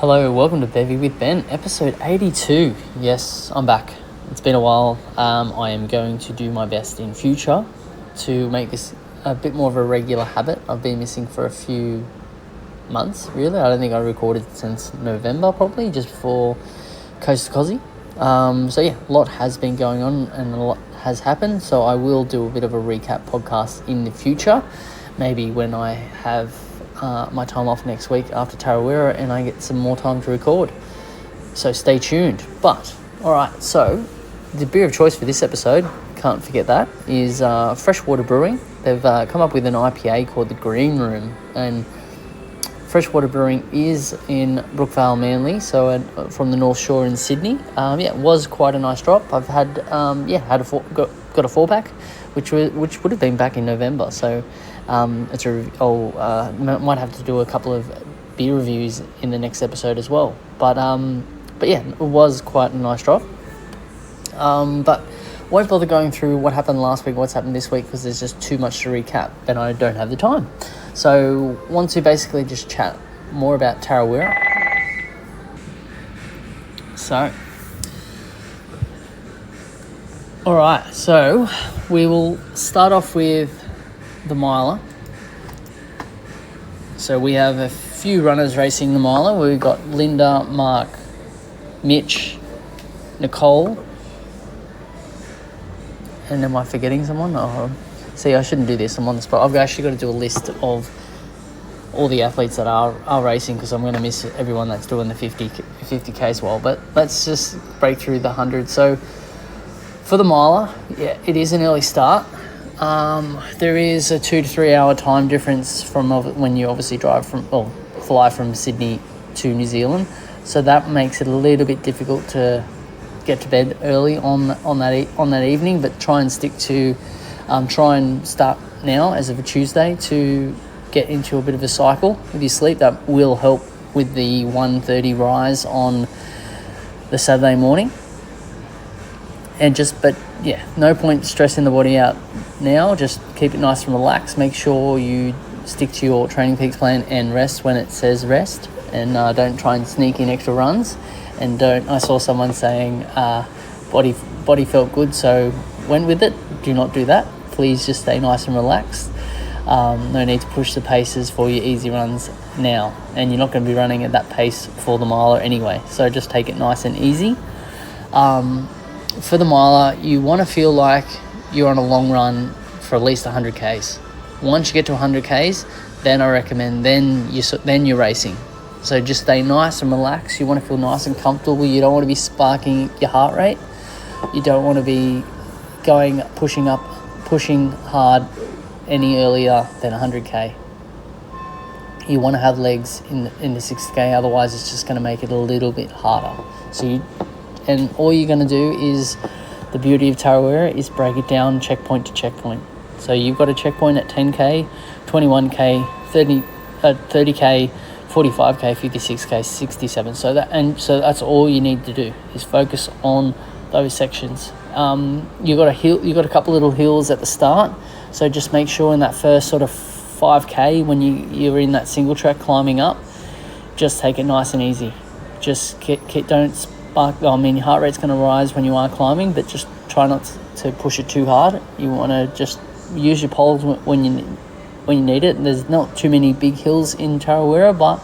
Hello, welcome to Beve with Ben, episode 82. Yes, I'm back. It's been a while. I am going to do my best in future to make this a bit more of a regular habit. I've been missing for a few months, really. I don't think I recorded since November, probably, just before Coast to Cozzy. A lot has been going on and a lot has happened, so I will do a bit of a recap podcast in the future, maybe when I have my time off next week after Tarawera and I get some more time to record. So stay tuned. But, alright, so the beer of choice for this episode, can't forget that, is Freshwater Brewing. They've come up with an IPA called the Green Room, and Freshwater Brewing is in Brookvale, Manly, so from the North Shore in Sydney. It was quite a nice drop. I've had got a 4-pack, which would have been back in November. So might have to do a couple of beer reviews in the next episode as well. But it was quite a nice drop. But won't bother going through what happened last week, what's happened this week, because there's just too much to recap and I don't have the time. So want to basically just chat more about Tarawera. Alright, so we will start off with the miler. So we have a few runners racing the miler. We've got Linda, Mark, Mitch, Nicole, and am I forgetting someone? See, I shouldn't do this. I'm on the spot. I've actually got to do a list of all the athletes that are racing, because I'm going to miss everyone that's doing the 50k as well. But let's just break through the 100. So for the miler, it is an early start. There is a 2 to 3 hour time difference from when you obviously fly from Sydney to New Zealand. So that makes it a little bit difficult to get to bed early on that evening. But try and start now as of a Tuesday to get into a bit of a cycle with your sleep. That will help with the 1:30 rise on the Saturday morning. No point stressing the body out now. Just keep it nice and relaxed. Make sure you stick to your Training Peaks plan and rest when it says rest, and don't try and sneak in extra runs. And I saw someone saying body felt good, so went with it. Do not do that. Please just stay nice and relaxed. No need to push the paces for your easy runs now, and you're not going to be running at that pace for the miler anyway, so just take it nice and easy. For the miler, you want to feel like you're on a long run for at least 100 Ks. Once you get to 100 Ks, then I recommend then you're racing. So just stay nice and relaxed. You want to feel nice and comfortable. You don't want to be sparking your heart rate. You don't want to be pushing hard any earlier than 100k. You want to have legs in the 60k, otherwise it's just going to make it a little bit harder. And all you're going to do is, the beauty of Tarawera is break it down checkpoint to checkpoint. So you've got a checkpoint at 10k, 21k, 30k, 45k, 56k, 67. So that's all you need to do is focus on those sections. You've got a couple little hills at the start. So just make sure in that first sort of 5k, when you're in that single track climbing up, just take it nice and easy. Just don't spark. Your heart rate's going to rise when you are climbing, but just try not to push it too hard. You want to just use your poles when you need it. There's not too many big hills in Tarawera, but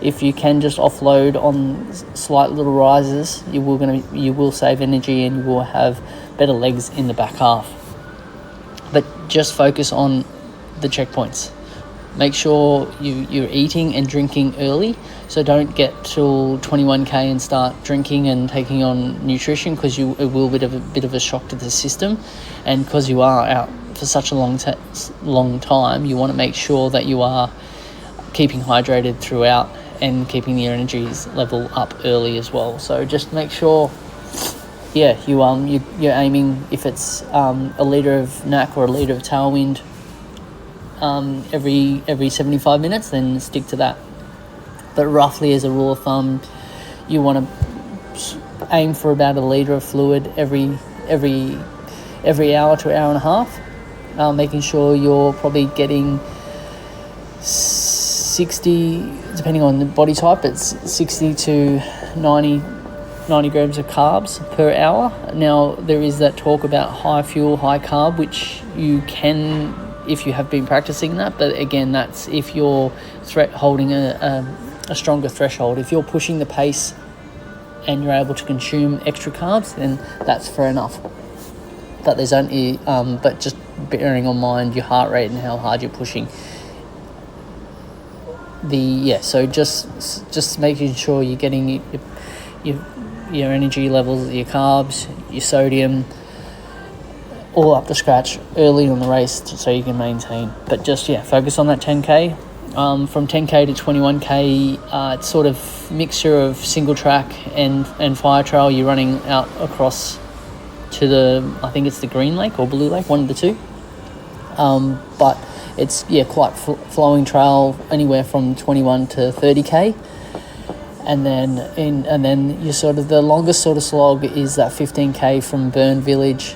if you can just offload on slight little rises, you will save energy and you will have better legs in the back half. But just focus on the checkpoints. Make sure you're eating and drinking early, so don't get till 21k and start drinking and taking on nutrition, because it will be a bit of a shock to the system. And because you are out for such a long time, you want to make sure that you are keeping hydrated throughout and keeping your energies level up early as well. So just make sure you're aiming, if it's a litre of NAC or a litre of tailwind every 75 minutes, then stick to that. But roughly, as a rule of thumb, you want to aim for about a litre of fluid every hour to hour and a half, making sure you're probably getting 60, depending on the body type, it's 60 to 90 grams of carbs per hour. Now, there is that talk about high fuel, high carb, which you can, if you have been practicing that. But again, that's if you're holding a stronger threshold. If you're pushing the pace and you're able to consume extra carbs, then that's fair enough. But there's only, but just bearing in mind your heart rate and how hard you're pushing. So just making sure you're getting your energy levels, your carbs, your sodium, all up to scratch early on the race so you can maintain. But just, focus on that 10K. From 10K to 21K, it's sort of mixture of single track and fire trail. You're running out across to I think it's the Green Lake or Blue Lake, one of the two. But it's, quite flowing trail, anywhere from 21 to 30K. And then you sort of, the longest sort of slog is that 15K from Benn village,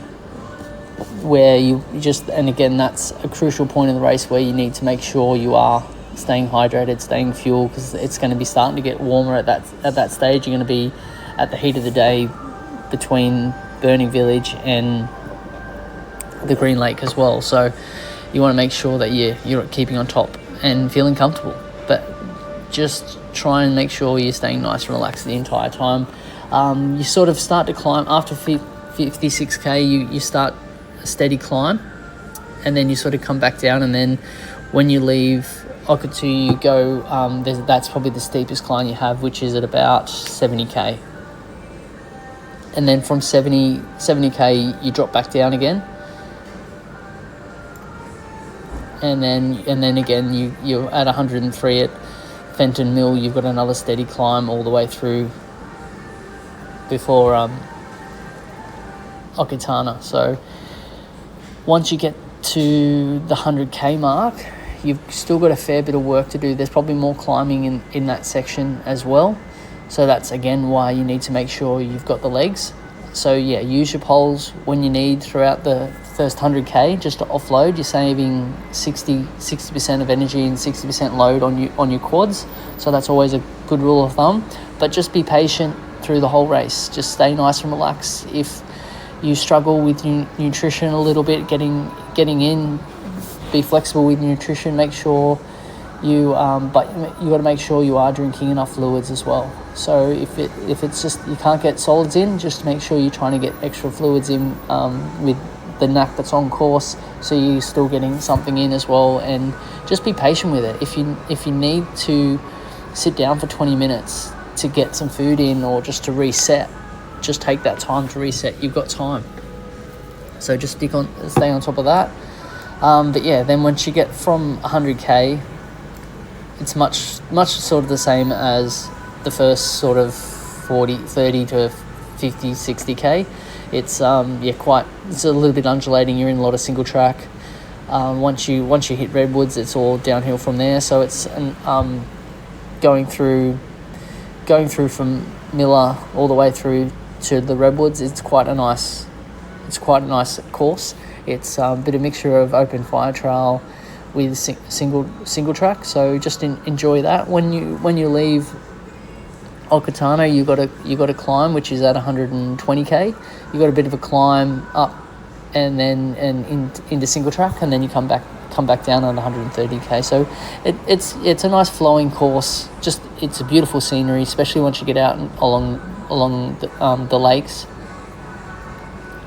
where you just, and again, that's a crucial point in the race where you need to make sure you are staying hydrated, staying fuel, because it's going to be starting to get warmer at that stage. You're going to be at the heat of the day between Benn village and the Green Lake as well. So you want to make sure that you're keeping on top and feeling comfortable. But just try and make sure you're staying nice and relaxed the entire time. You sort of start to climb after 56K. You start a steady climb, and then you sort of come back down. And then when you leave Okatu, you go. That's probably the steepest climb you have, which is at about 70K. And then from 70K, you drop back down again. And then again, you're at 103 at Fenton Mill. You've got another steady climb all the way through before Okitana. So once you get to the 100K mark, you've still got a fair bit of work to do. There's probably more climbing in that section as well. So that's, again, why you need to make sure you've got the legs. So, use your poles when you need throughout the first 100K just to offload. You're saving 60% of energy and 60% load on your quads. So that's always a good rule of thumb. But just be patient through the whole race. Just stay nice and relaxed. If you struggle with nutrition a little bit, getting in, be flexible with nutrition. Make sure but you got to make sure you are drinking enough fluids as well. So if it's just you can't get solids in, just make sure you're trying to get extra fluids in with the NAC that's on course, so you're still getting something in as well. And just be patient with it. If you need to sit down for 20 minutes to get some food in or just to reset, just take that time to reset. You've got time. So just stay on top of that. Then once you get from 100K, it's much sort of the same as the first sort of 30 to 50, 60K. It's it's a little bit undulating. You're in a lot of single track. Once you hit Redwoods, it's all downhill from there. So it's going through from Miller all the way through to the Redwoods. It's quite a nice course. It's a bit of mixture of open fire trail with single track, so just enjoy that. When you leave Okitana, you got to climb, which is at 120K. You got a bit of a climb up, and then into single track, and then you come back down at 130K. So it's a nice flowing course. Just it's a beautiful scenery, especially once you get out along the lakes.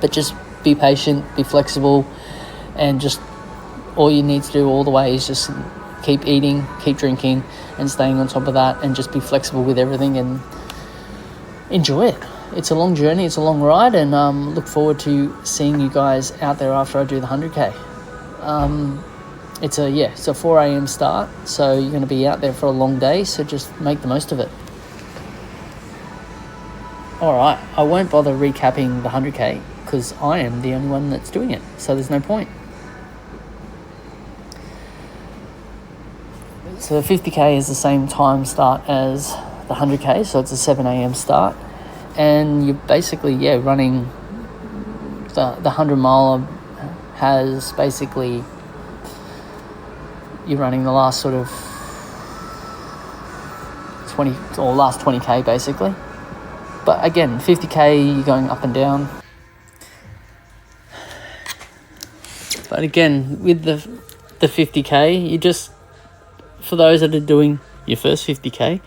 But just be patient, be flexible, and just all you need to do all the way is just keep eating, keep drinking, and staying on top of that, and just be flexible with everything and enjoy it. It's a long journey, it's a long ride, and look forward to seeing you guys out there after I do the 100K. It's a 4 a.m. start, so you're going to be out there for a long day, so just make the most of it. Alright, I won't bother recapping the 100K because I am the only one that's doing it, so there's no point. So the 50K is the same time start as the 100K, so it's a 7 a.m. start. And you're basically, running the 100 miler has you're running the last sort of 20 or last 20k basically. But again, 50k, you're going up and down. But again, with the 50k, you just, for those that are doing your first 50k,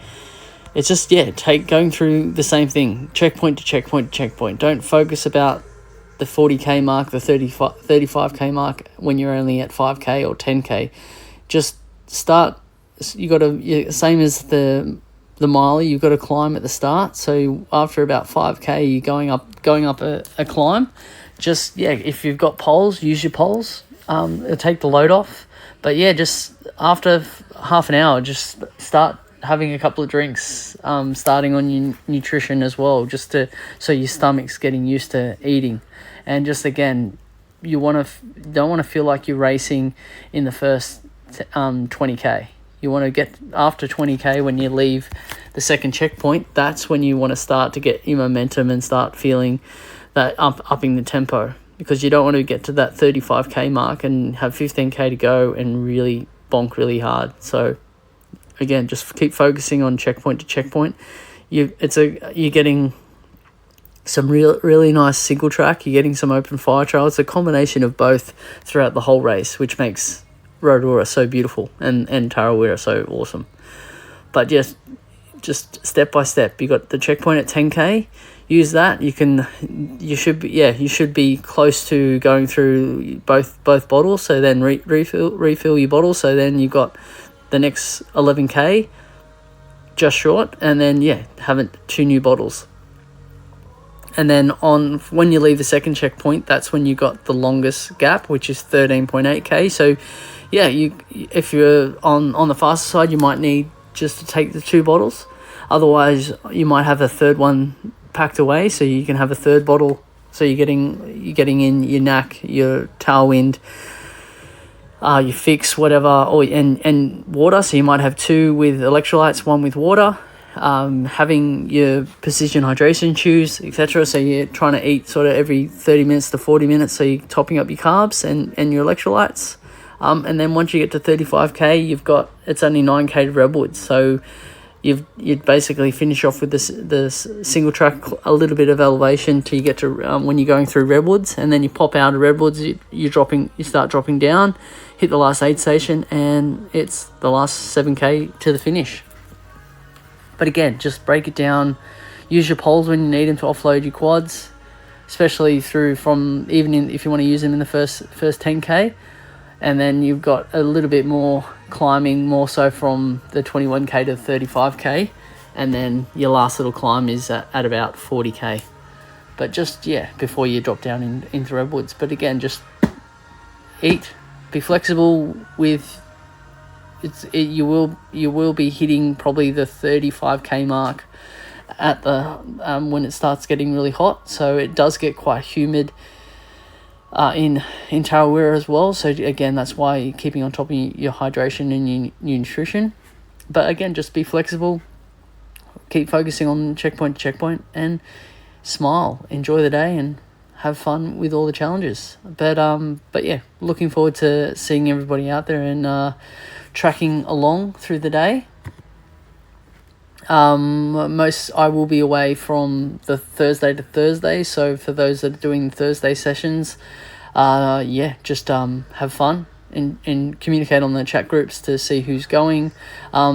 it's just, going through the same thing, checkpoint to checkpoint to checkpoint. Don't focus about the 40k mark, the 35k mark when you're only at 5k or 10k. Just start. You got to, same as the mile, you've got to climb at the start. So after about 5k, you're going up a climb. Just, if you've got poles, use your poles. It'll take the load off. But just after half an hour, just start having a couple of drinks, starting on your nutrition as well, so your stomach's getting used to eating. And just, again, you don't want to feel like you're racing in the first 20k. You want to get after 20k, when you leave the second checkpoint, that's when you want to start to get your momentum and start feeling that upping the tempo, because you don't want to get to that 35k mark and have 15k to go and really bonk really hard. So again, just keep focusing on checkpoint to checkpoint. You're getting some really nice single track. You're getting some open fire trail. It's a combination of both throughout the whole race, which makes Rotorua so beautiful and Tarawera so awesome. But just step by step. You got the checkpoint at 10k. Use that. You should be close to going through both bottles. So then refill your bottle. So then you got the next 11k just short, and then having 2 new bottles. And then when you leave the second checkpoint, that's when you got the longest gap, which is 13.8k. So if you're on the faster side, you might need just to take the 2 bottles. Otherwise, you might have a third one packed away, so you can have a third bottle. So you're getting in your NAC, your tailwind, your fix, whatever, and water. So you might have 2 with electrolytes, 1 with water. Having your precision hydration chews, etc. So you're trying to eat sort of every 30 minutes to 40 minutes. So you're topping up your carbs and your electrolytes. And then once you get to 35k, it's only 9k to Redwoods. So you'd basically finish off with the single track, a little bit of elevation till you get to when you're going through Redwoods, and then you pop out of Redwoods. You start dropping down, hit the last aid station, and it's the last 7k to the finish. But again, just break it down. Use your poles when you need them to offload your quads, especially if you want to use them in the first 10k. And then you've got a little bit more climbing, more so from the 21k to 35k. And then your last little climb is at about 40k. But just, before you drop down into Redwoods. But again, just eat. Be flexible with... You will be hitting probably the 35k mark at the when it starts getting really hot. So it does get quite humid in Tarawera as well. So again, that's why you're keeping on top of your hydration and your nutrition. But again, just be flexible. Keep focusing on checkpoint to checkpoint and smile. Enjoy the day and have fun with all the challenges. But looking forward to seeing everybody out there and tracking along through the day. I will be away from the Thursday to Thursday, so for those that are doing Thursday sessions, just have fun and communicate on the chat groups to see who's going.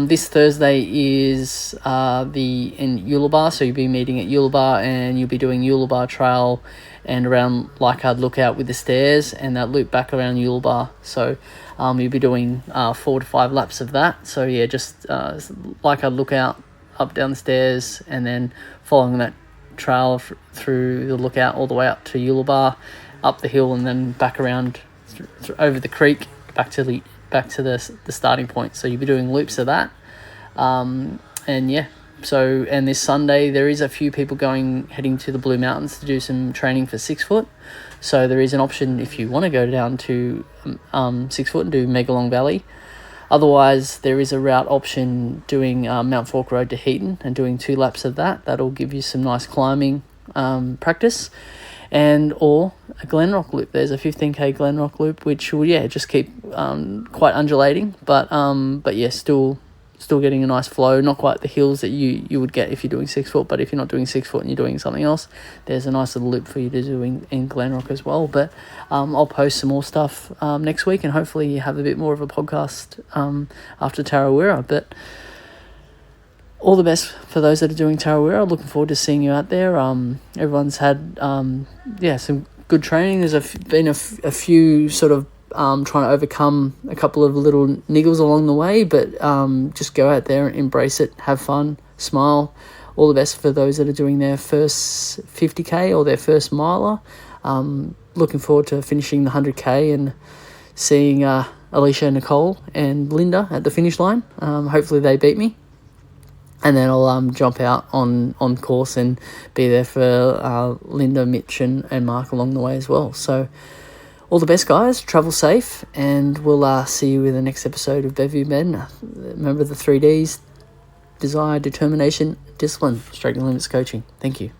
This Thursday is in Ulaba, so you'll be meeting at Ulaba, and you'll be doing Ulaba Trail and around Leichhardt Lookout with the stairs, and that loop back around Ulaba. So you'll be doing 4 to 5 laps of that. So just Leichhardt Lookout, up down the stairs, and then following that trail through the lookout all the way up to Ulaba, up the hill, and then back around over the creek back to the starting point. So you'll be doing loops of that. And this Sunday there is a few people heading to the Blue Mountains to do some training for 6 foot. So there is an option if you want to go down to 6 foot and do Megalong Valley. Otherwise, there is a route option doing Mount Fork Road to Heaton and doing 2 laps of that. That'll give you some nice climbing practice. Or a Glenrock loop. There's a 15k Glenrock loop, which will just keep quite undulating, but still still getting a nice flow, not quite the hills that you would get if you're doing 6 foot, but if you're not doing 6 foot and you're doing something else, there's a nice little loop for you to do in Glenrock as well. But I'll post some more stuff next week, and hopefully you have a bit more of a podcast after Tarawera. But all the best for those that are doing Tarawera. Looking forward to seeing you out there. Everyone's had some good training. There's been a few sort of trying to overcome a couple of little niggles along the way, but just go out there and embrace it, have fun, smile. All the best for those that are doing their first 50k or their first miler. Looking forward to finishing the 100k and seeing Alicia, Nicole and Linda at the finish line. Hopefully they beat me, and then I'll jump out on course and be there for Linda, Mitch and Mark along the way as well. So all the best, guys. Travel safe, and we'll see you in the next episode of Beve, Benn. Remember the 3 Ds: desire, determination, discipline, straight limits coaching. Thank you.